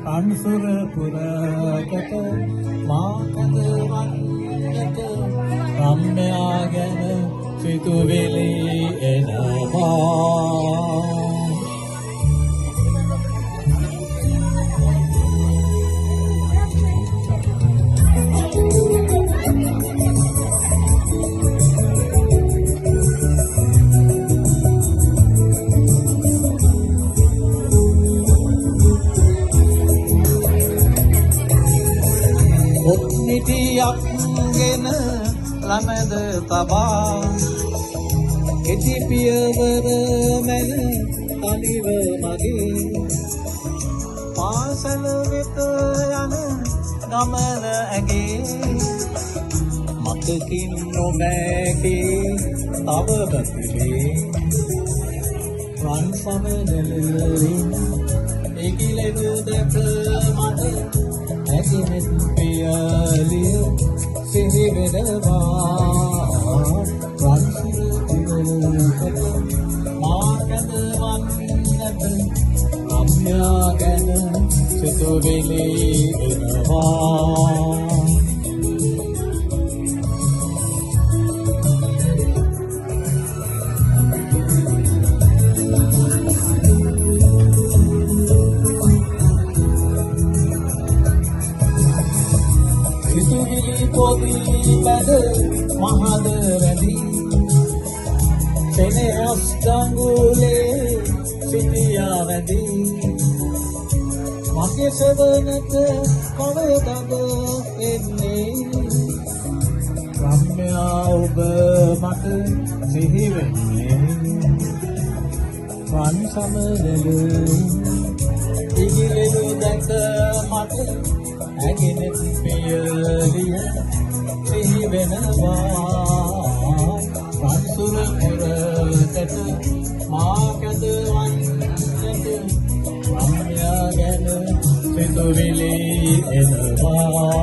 අන්සුර පුරකට මාකද වන්නට රම්මයා ගැන සිතුවිලි එනවා. නිතියක් ගෙන ළමද තබා කෙටි පියවර මැන තනිව මගේ පාසල වෙත යන ගමන ඇගේ මතකින් නොමැකේ තව බතිලේ රන් සමනලින් එකිලෙදු දැක මට ඇතිමෙත් පියලිය සිහි වෙනවා. රන්සිර පිරකට මාකද වන්නට රම්‍යා ගැන සිතුවිලි එනවා. සිතුවිලි පොඩි බැද මහද රැඳි සෙනෙහස් ගඟුලේ සිටියා වැඳි මගේ සෙවණට කවදද එන්නේ රම්‍යා ඔබ මට සිහි වෙන්නේ රන් සමනලින් ඉගිලෙනු දැක මට ඇගෙනෙත් පියලිය සිහි වෙනවා. රන්සුර පුරකට මාකද වන්නට රම්‍යා ගැන සිතුවිලි එනවා.